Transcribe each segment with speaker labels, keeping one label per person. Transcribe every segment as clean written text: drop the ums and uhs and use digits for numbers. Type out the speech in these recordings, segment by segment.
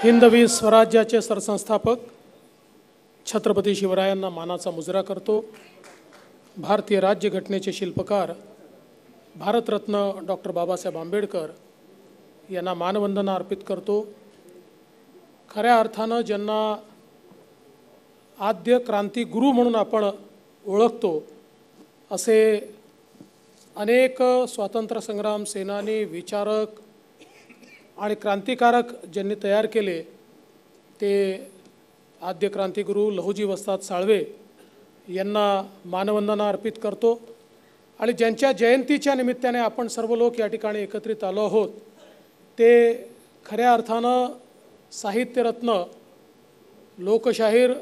Speaker 1: हिंदवी स्वराज्याचे सरसंस्थापक छत्रपती शिवरायांना मानाचा मुजरा करतो। भारतीय राज्यघटनेचे शिल्पकार भारतरत्न डॉक्टर बाबासाहेब आंबेडकर यांना मानवंदना अर्पित करतो। खऱ्या अर्थानं ज्यांना आद्य क्रांतिगुरू म्हणून आपण ओळखतो असे अनेक स्वातंत्र्य संग्राम सेनानी, विचारक आणि क्रांतिकारक ज्यांनी तयार केले ते आद्य क्रांतिगुरू लहुजी वस्ताद साळवे यांना मानवंदना अर्पित करतो। आणि ज्यांच्या जयंतीच्या निमित्ताने आपण सर्व लोक या ठिकाणी एकत्रित आलो आहोत ते खऱ्या अर्थानं साहित्यरत्न लोकशाहीर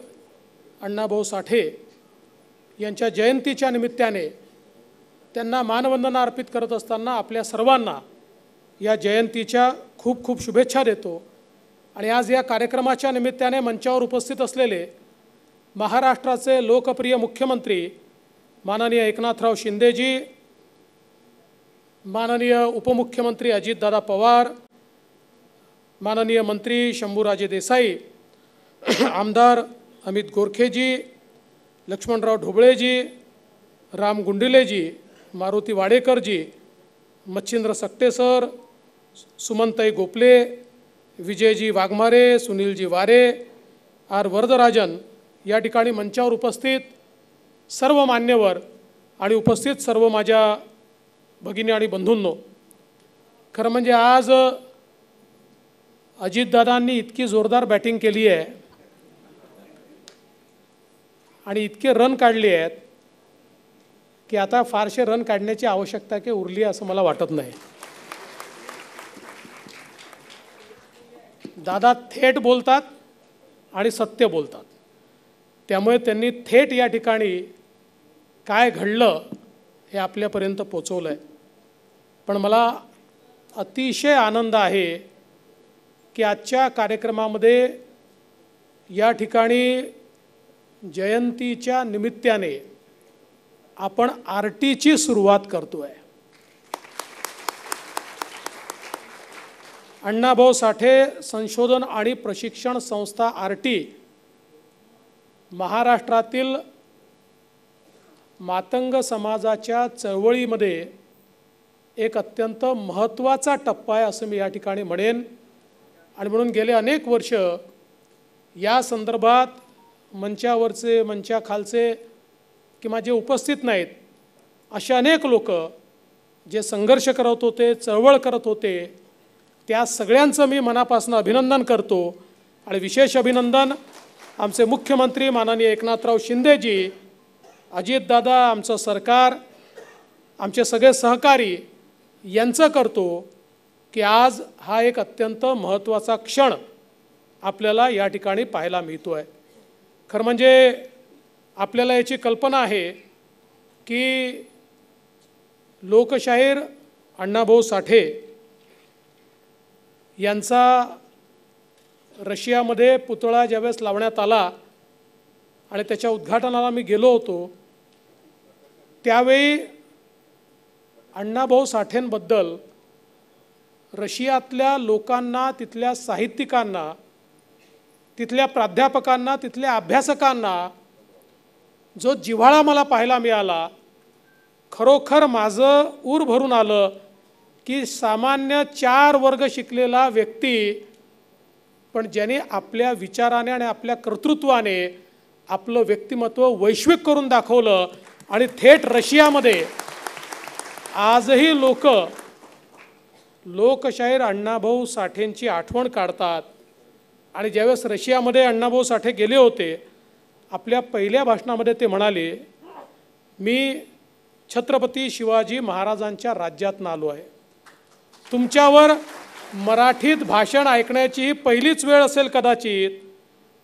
Speaker 1: अण्णाभाऊ साठे यांच्या जयंतीच्या निमित्ताने त्यांना मानवंदना अर्पित करत असताना आपल्या सर्वांना या जयंतीच्या खूप खूप शुभेच्छा देतो। आणि आज या कार्यक्रमाच्या निमित्ताने मंचावर उपस्थित असलेले महाराष्ट्राचे लोकप्रिय मुख्यमंत्री माननीय एकनाथराव शिंदेजी, माननीय उपमुख्यमंत्री अजितदादा पवार, माननीय मंत्री शंभूराजे देसाई, आमदार अमित गोरखेजी, लक्ष्मणराव ढोबळेजी, राम गुंडिलेजी, मारुती वाडेकरजी, मच्छिंद्र सकटे सर, सुमनताई गोपले, विजयजी वाघमारे, सुनीलजी वारे, आर वरदराजन, या ठिकाणी मंचावर उपस्थित सर्व मान्यवर आणि उपस्थित सर्व माझ्या भगिनी आणि बंधूंनो, खरं म्हणजे आज अजितदादांनी इतकी जोरदार बॅटिंग केली आहे आणि इतके रन काढले आहेत की आता फारसे रन काढण्याची आवश्यकता की उरली असं मला वाटत नाही। दादा थेट बोलतात आणि सत्य बोलतात, त्यामुळे त्यांनी थेट या ठिकाणी काय घडलं हे आपल्यापर्यंत पोचवलं आहे। पण मला अतिशय आनंद आहे की आजच्या कार्यक्रमामध्ये या ठिकाणी जयंतीच्या निमित्ताने आपण आरटीची सुरुवात करतोय। अण्णाभाऊ साठे संशोधन आणि प्रशिक्षण संस्था आरटी महाराष्ट्रातील मातंग समाजाच्या चळवळीमध्ये एक अत्यंत महत्त्वाचा टप्पा आहे असं मी या ठिकाणी म्हणेन। आणि म्हणून गेले अनेक वर्ष या संदर्भात मंचावरचे, मंचाखालचे किंवा जे उपस्थित नाहीत असे अनेक लोक जे संघर्ष करत होते, चळवळ करत होते, त्या सगळ्यांचं मी मनापासून अभिनंदन करतो। आणि विशेष अभिनंदन आमचे मुख्यमंत्री माननीय एकनाथराव शिंदेजी, अजितदादा, आमचं सरकार, आमचे सगळे सहकारी यांचं करतो की आज हा एक अत्यंत महत्त्वाचा क्षण आपल्याला या ठिकाणी पाहायला मिळतो आहे। खरं म्हणजे आपल्याला याची कल्पना आहे की लोकशाहीर अण्णाभाऊ साठे यांचा रशियामध्ये पुतळा ज्यावेळेस लावण्यात आला आणि त्याच्या उद्घाटनाला मी गेलो होतो त्यावेळी अण्णाभाऊ साठेंबद्दल रशियातल्या लोकांना, तिथल्या साहित्यिकांना, तिथल्या प्राध्यापकांना, तिथल्या अभ्यासकांना जो जिव्हाळा मला पाहायला मिळाला, खरोखर माझं ऊर भरून आलं की सामान्य 4 वर्ग शिकलेला व्यक्ती पण ज्याने आपल्या विचाराने आणि आपल्या कर्तृत्वाने आपलं व्यक्तिमत्व वैश्विक करून दाखवलं आणि थेट रशियामध्ये आजही लोकशाहीर अण्णाभाऊ साठेंची आठवण काढतात। आणि ज्यावेळेस रशियामध्ये अण्णाभाऊ साठे गेले होते आपल्या पहिल्या भाषणामध्ये ते म्हणाले, मी छत्रपती शिवाजी महाराजांच्या राज्यातून आलो आहे, तुमच्यावर मराठीत भाषण ऐकण्याची ही पहिलीच वेळ असेल कदाचित,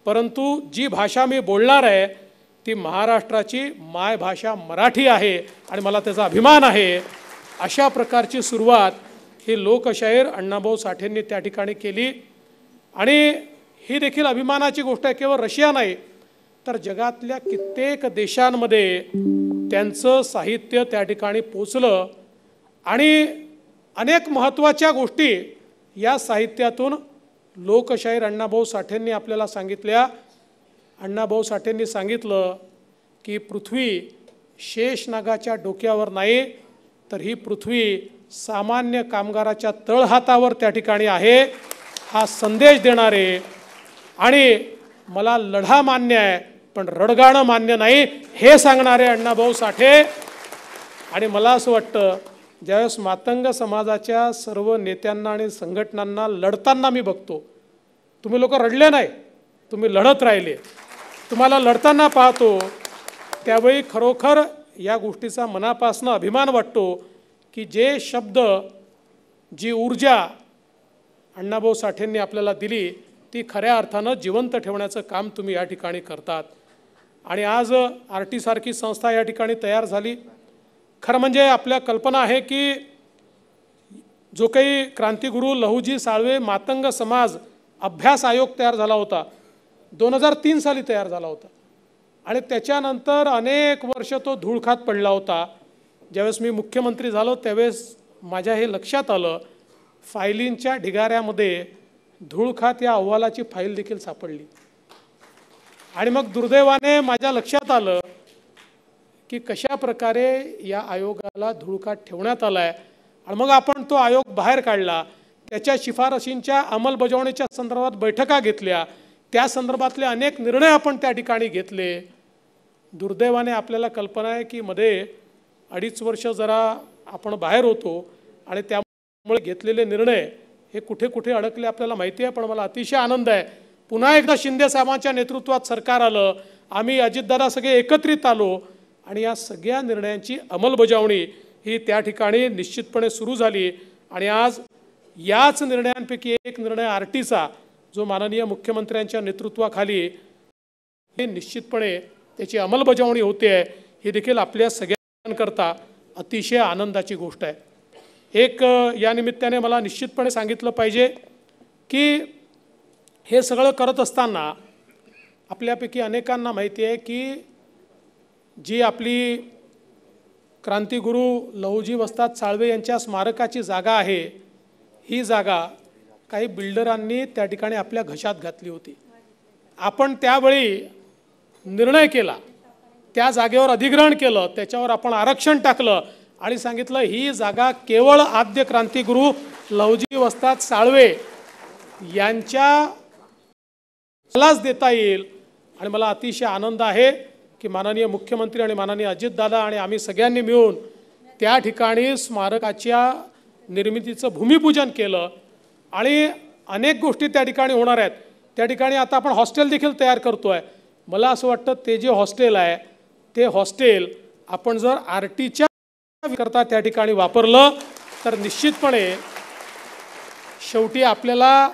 Speaker 1: परंतु जी भाषा मी बोलणार आहे ती महाराष्ट्राची मायभाषा मराठी आहे आणि मला त्याचा अभिमान आहे। अशा प्रकारची सुरुवात ही लोकशाहीर अण्णाभाऊ साठेंनी त्या ठिकाणी केली। आणि ही देखील अभिमानाची गोष्ट आहे, केवळ रशिया नाही तर जगातल्या कित्येक देशांमध्ये त्यांचं साहित्य त्या ठिकाणी पोचलं आणि अनेक महत्त्वाच्या गोष्टी या साहित्यातून लोकशाहीर अण्णाभाऊ साठेंनी आपल्याला सांगितल्या. अण्णाभाऊ साठेंनी सांगितलं की पृथ्वी शेषनागाच्या डोक्यावर नाही, तर ही पृथ्वी सामान्य कामगाराच्या तळहातावर त्या ठिकाणी आहे, हा संदेश देणारे. आणि मला लढा मान्य आहे पण रडगाणं मान्य नाही, हे सांगणारे अण्णाभाऊ साठे. आणि मला असं वाटतं, ज्यावेळेस मातंग समाजाच्या सर्व नेत्यांना आणि संघटनांना लढताना मी बघतो, तुम्ही लोक रडले नाही, तुम्ही लढत राहिले, तुम्हाला लढताना पाहतो, त्यावेळी खरोखर या गोष्टीचा मनापासून अभिमान वाटतो की जे शब्द, जी ऊर्जा अण्णाभाऊ साठेंनी आपल्याला दिली ती खऱ्या अर्थानं जिवंत ठेवण्याचं काम तुम्ही या ठिकाणी करतात. आणि आज RT सारखी संस्था या ठिकाणी तयार झाली. खरं म्हणजे आपल्या कल्पना आहे की जो काही क्रांतिगुरू लहुजी साळवे मातंग समाज अभ्यास आयोग तयार झाला होता, 2003 साली तयार झाला होता, आणि त्याच्यानंतर अनेक वर्ष तो धूळ खात पडला होता. ज्यावेळेस मी मुख्यमंत्री झालो त्यावेळेस माझ्या हे लक्षात आलं, फायलींच्या ढिगाऱ्यामध्ये धूळ खात या अहवालाची फाईल देखील सापडली. आणि मग दुर्दैवाने माझ्या लक्षात आलं की कशा प्रकारे या आयोगाला धूळखात ठेवण्यात आला आहे. आणि मग आपण तो आयोग बाहेर काढला, त्याच्या शिफारशींच्या अंमलबजावणीच्या संदर्भात बैठका घेतल्या, त्या संदर्भातले अनेक निर्णय आपण त्या ठिकाणी घेतले. दुर्दैवाने आपल्याला कल्पना आहे की मध्ये 2.5 वर्ष जरा आपण बाहेर होतो आणि त्यामुळे घेतलेले निर्णय हे कुठे कुठे अडकले आपल्याला माहिती आहे. पण मला अतिशय आनंद आहे, पुन्हा एकदा शिंदे साहेबांच्या नेतृत्वात सरकार आलं, आम्ही अजितदादा सगळे एकत्रित आलो आणि या सगळ्या निर्णयांची अंमलबजावणी ही त्या ठिकाणी निश्चितपणे सुरू झाली. आणि आज याच निर्णयांपैकी एक निर्णय RTचा जो माननीय मुख्यमंत्र्यांच्या नेतृत्वाखाली हे निश्चितपणे त्याची अंमलबजावणी होते आहे, ही देखील आपल्या सगळ्यांकरता अतिशय आनंदाची गोष्ट आहे. एक या निमित्ताने मला निश्चितपणे सांगितलं पाहिजे की हे सगळं करत असताना आपल्यापैकी अनेकांना माहिती आहे की जी आपली क्रांतिगुरू लहुजी वस्ताद साळवे यांच्या स्मारकाची जागा आहे, ही जागा काही बिल्डरांनी त्या ठिकाणी आपल्या घशात घातली होती. आपण त्यावेळी निर्णय केला, त्या जागेवर अधिग्रहण केलं, त्याच्यावर आपण आरक्षण टाकलं आणि सांगितलं ही जागा केवळ आद्य क्रांतिगुरू लहुजी वस्ताद साळवे यांच्यालाच देता येईल. आणि मला अतिशय आनंद आहे की माननीय मुख्यमंत्री आणि माननीय अजितदादा आणि आम्ही सगळ्यांनी मिळून त्या ठिकाणी स्मारकाच्या निर्मितीचं भूमिपूजन केलं आणि अनेक गोष्टी त्या ठिकाणी होणार आहेत. त्या ठिकाणी आता आपण हॉस्टेल देखील तयार करतोय. मला असं वाटतं ते जे हॉस्टेल आहे ते हॉस्टेल आपण जर RTच्या करता त्या ठिकाणी वापरलं तर निश्चितपणे शेवटी आपल्याला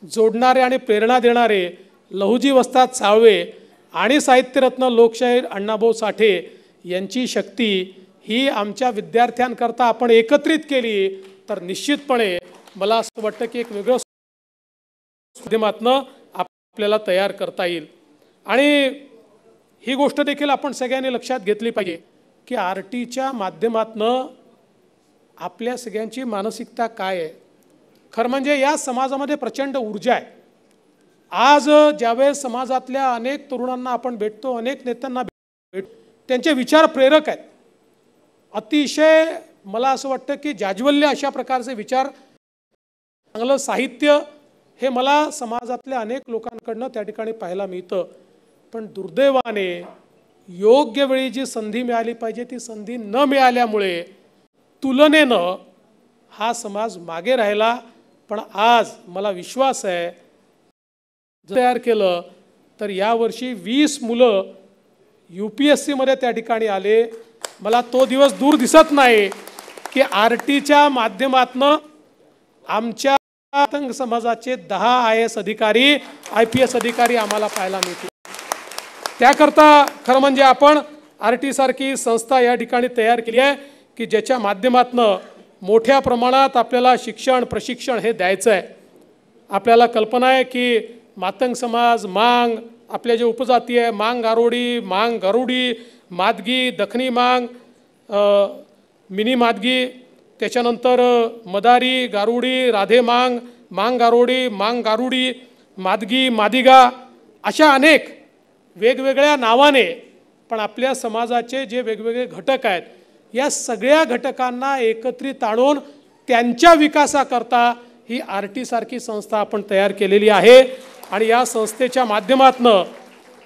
Speaker 1: जोडणारे आणि प्रेरणा देणारे लहुजी वस्ताद साळवे आणि साहित्यरत्न लोकशाहीर अण्णाभाऊ साठे यांची शक्ती ही आमच्या विद्यार्थ्यांकरता आपण एकत्रित केली तर निश्चितपणे मला असं वाटतं की एक वेगळं माध्यमातनं आपल्याला तयार करता येईल. आणि ही गोष्ट देखील आपण सगळ्यांनी लक्षात घेतली पाहिजे की RTच्या माध्यमातनं आपल्या सगळ्यांची मानसिकता काय आहे. खरं म्हणजे या समाजामध्ये प्रचंड ऊर्जा आहे. आज ज्यावेळेस समाजातल्या अनेक तरुणांना आपण भेटतो, अनेक नेत्यांना भेटतो, त्यांचे विचार प्रेरक आहेत. अतिशय मला असं वाटतं की जाज्वल्य अशा प्रकारचे विचार, चांगलं साहित्य हे मला समाजातल्या अनेक लोकांकडनं त्या ठिकाणी पाहायला मिळतं. पण दुर्दैवाने योग्य वेळी जी संधी मिळाली पाहिजे ती संधी न मिळाल्यामुळे तुलनेनं हा समाज मागे राहिला. पण आज मला विश्वास आहे तयार केलं तर यावर्षी 20 मुलं UPSCमध्ये त्या ठिकाणी आले. मला तो दिवस दूर दिसत नाही की RTच्या माध्यमातनं आमच्या मातंग समाजाचे 10 IAS अधिकारी, IPS अधिकारी आम्हाला पाहायला मिळतील. त्याकरता खरं म्हणजे आपण RT सारखी संस्था या ठिकाणी तयार केली आहे की ज्याच्या माध्यमातनं मोठ्या प्रमाणात आपल्याला शिक्षण प्रशिक्षण हे द्यायचं आहे. आपल्याला कल्पना आहे की मातंग समाज, मांग, आपल्या जे उपजाती आहे मांग गारोडी, मांग गरुडी, मादगी, दखनी मांग, मिनी मादगी, त्याच्यानंतर मदारी, गारुडी, राधे मांग, मांगारोडी, मांगारुडी, मादगी, मादिगा अशा अनेक वेगवेगळ्या नावाने पण आपल्या समाजाचे जे वेगवेगळे घटक आहेत या सगळ्या घटकांना एकत्रित आणून त्यांच्या विकासाकरता ही RT सारखी संस्था आपण तयार केलेली आहे आणि या संस्थेच्या माध्यमातून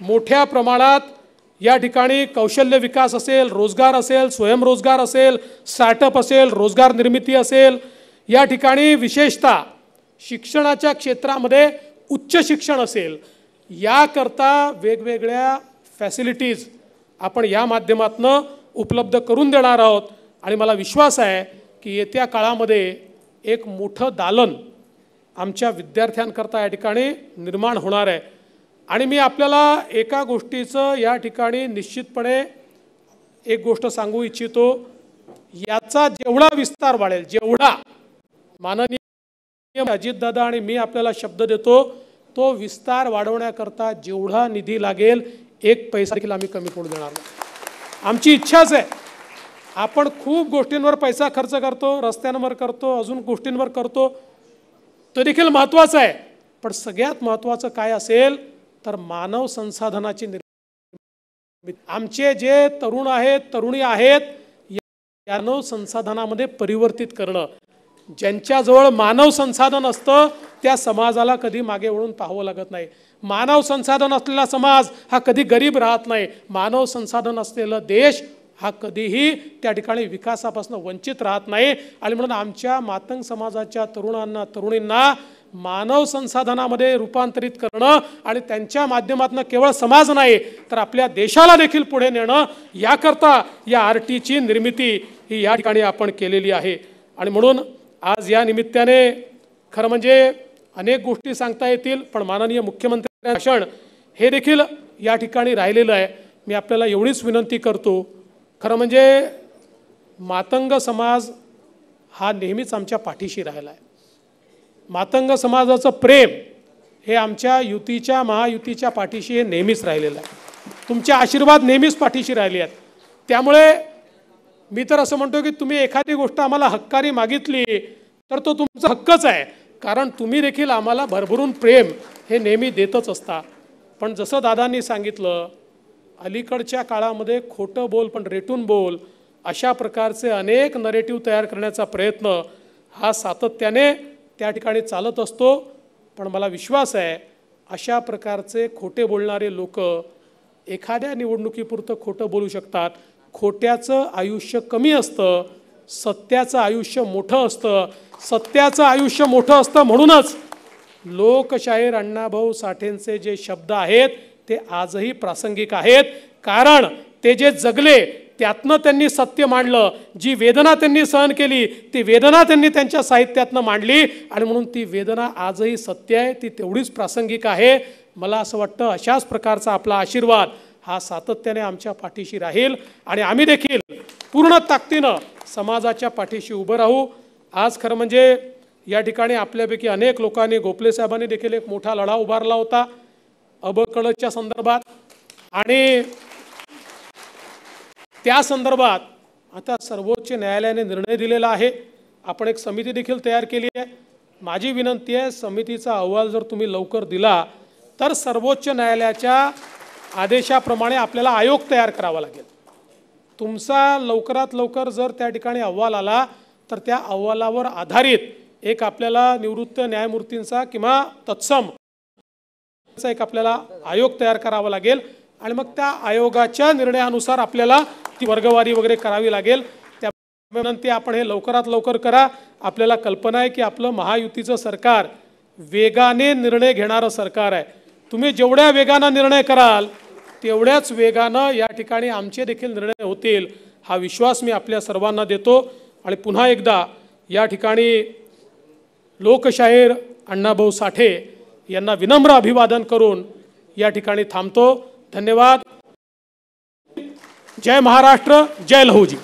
Speaker 1: मोठ्या प्रमाणात या ठिकाणी कौशल्य विकास असेल, रोजगार असेल, स्वयंरोजगार असेल, स्टार्टअप असेल, रोजगार निर्मिती असेल, या ठिकाणी विशेषतः शिक्षणाच्या क्षेत्रामध्ये उच्च शिक्षण असेल, याकरता वेगवेगळ्या फॅसिलिटीज आपण या माध्यमातून उपलब्ध करून देणार आहोत आणि मला विश्वास आहे की येत्या काळामध्ये एक मोठं दालन आमच्या विद्यार्थ्यांकरता या ठिकाणी निर्माण होणार आहे आणि मी आपल्याला एका गोष्टीचं या ठिकाणी निश्चितपणे एक गोष्ट सांगू इच्छितो, याचा जेवढा विस्तार वाढेल, जेवढा माननीय अजितदादा आणि मी आपल्याला शब्द देतो, तो विस्तार वाढवण्याकरता जेवढा निधी लागेल एक पैसा देखील आम्ही कमी पडू देणार नाही. आमची इच्छाच आहे. आपण खूप गोष्टींवर पैसा खर्च करतो, रस्त्यांवर करतो, अजून गोष्टींवर करतो, तो देखील महत्त्वाचा आहे, पण सगळ्यात महत्त्वाचं काय असेल तर मानव संसाधनाची निर्मिती. आमचे जे तरुण आहेत, तरुणी आहेत, या मानव संसाधनामध्ये परिवर्तित करणं. ज्यांच्याजवळ मानव संसाधन असतं त्या समाजाला कधी मागे वळून पाहावं लागत नाही. मानव संसाधन असलेला समाज हा कधी गरीब राहत नाही. मानव संसाधन असलेला देश हा कधीही त्या ठिकाणी विकासापासून वंचित राहत नाही आणि म्हणून आमच्या मातंग समाजाच्या तरुणांना, तरुणींना मानव संसाधनामध्ये रूपांतरित करणं आणि त्यांच्या माध्यमातून केवळ समाज नाही तर आपल्या देशाला देखील पुढे नेणं, याकरता या RTची निर्मिती ही या ठिकाणी आपण केलेली आहे. आणि म्हणून आज या निमित्ताने खरं म्हणजे अनेक गोष्टी सांगता येतील, पण माननीय मुख्यमंत्र्यांचे भाषण हे देखील या ठिकाणी राहिलेलं आहे. मी आपल्याला एवढीच विनंती करतो, खरं म्हणजे मातंग समाज हा नेहमीच आमच्या पाठीशी राहिला आहे. मातंग समाजाचं प्रेम हे आमच्या युतीच्या, महायुतीच्या पाठीशी हे नेहमीच राहिलेलं आहे. तुमचे आशीर्वाद नेहमीच पाठीशी राहिले आहेत. त्यामुळे मी तर असं म्हणतो की तुम्ही एखादी गोष्ट आम्हाला हक्काने मागितली तर तो तुमचा हक्कच आहे, कारण तुम्ही देखील आम्हाला भरभरून प्रेम हे नेहमी देतच असता. पण जसं दादांनी सांगितलं, अलीकडच्या काळामध्ये खोटं बोल पण रेटून बोल अशा प्रकारचे अनेक नरेटिव्ह तयार करण्याचा प्रयत्न हा सातत्याने त्या ठिकाणी चालत असतो. पण मला विश्वास आहे अशा प्रकारचे खोटे बोलणारे लोक एखाद्या निवडणुकीपुरतं खोटं बोलू शकतात. खोट्याचं आयुष्य कमी असतं, सत्याचं आयुष्य मोठं असतं. सत्याचं आयुष्य मोठं असतं म्हणूनच लोकशाहीर अण्णाभाऊ साठेंचे जे शब्द आहेत ते आजही प्रासंगिक आहेत, कारण ते जे जगले त्यातनं त्यांनी सत्य मांडलं. जी वेदना त्यांनी सहन केली ती वेदना त्यांनी त्यांच्या साहित्यातनं मांडली आणि म्हणून ती वेदना आजही सत्य आहे, ती तेवढीच प्रासंगिक आहे. मला असं वाटतं अशाच प्रकारचा आपला आशीर्वाद हा सातत्याने आमच्या पाठीशी राहील आणि आम्ही देखील पूर्ण ताकदीनं समाजाच्या पाठीशी उभं राहू. आज खरं म्हणजे या ठिकाणी आपल्यापैकी अनेक लोकांनी, गोपले साहेबांनी देखील एक मोठा लढा उभारला होता अबकळच्या संदर्भात आणि त्या संदर्भात आता सर्वोच्च न्यायालयाने निर्णय दिलेला आहे. आपण एक समिती देखील तयार केली आहे. माझी विनंती आहे, समितीचा अहवाल जर तुम्ही लवकर दिला तर सर्वोच्च न्यायालयाच्या आदेशाप्रमाणे आपल्याला आयोग तयार करावा लागेल. तुमचा लवकरात लवकर जर त्या ठिकाणी अहवाल आला तर त्या अहवालावर आधारित एक आपल्याला निवृत्त न्यायमूर्तींचा किंवा तत्सम एक आपल्याला आयोग तयार करावा लागेल आणि मग त्या आयोगाच्या निर्णयानुसार आपल्याला ती वर्गवारी वगैरे करावी लागेल. त्यानंतर आपण हे लवकरात लवकर करा. आपल्याला कल्पना आहे की आपलं महायुतीचं सरकार वेगाने निर्णय घेणारं सरकार आहे. तुम्ही जेवढ्या वेगानं निर्णय कराल तेवढ्याच वेगानं या ठिकाणी आमचे देखील निर्णय होतील, हा विश्वास मी आपल्या सर्वांना देतो. आणि पुन्हा एकदा या ठिकाणी लोकशाहीर अण्णाभाऊ साठे यांना विनम्र अभिवादन करून या ठिकाणी थांबतो. धन्यवाद. जय महाराष्ट्र, जय लहूजी.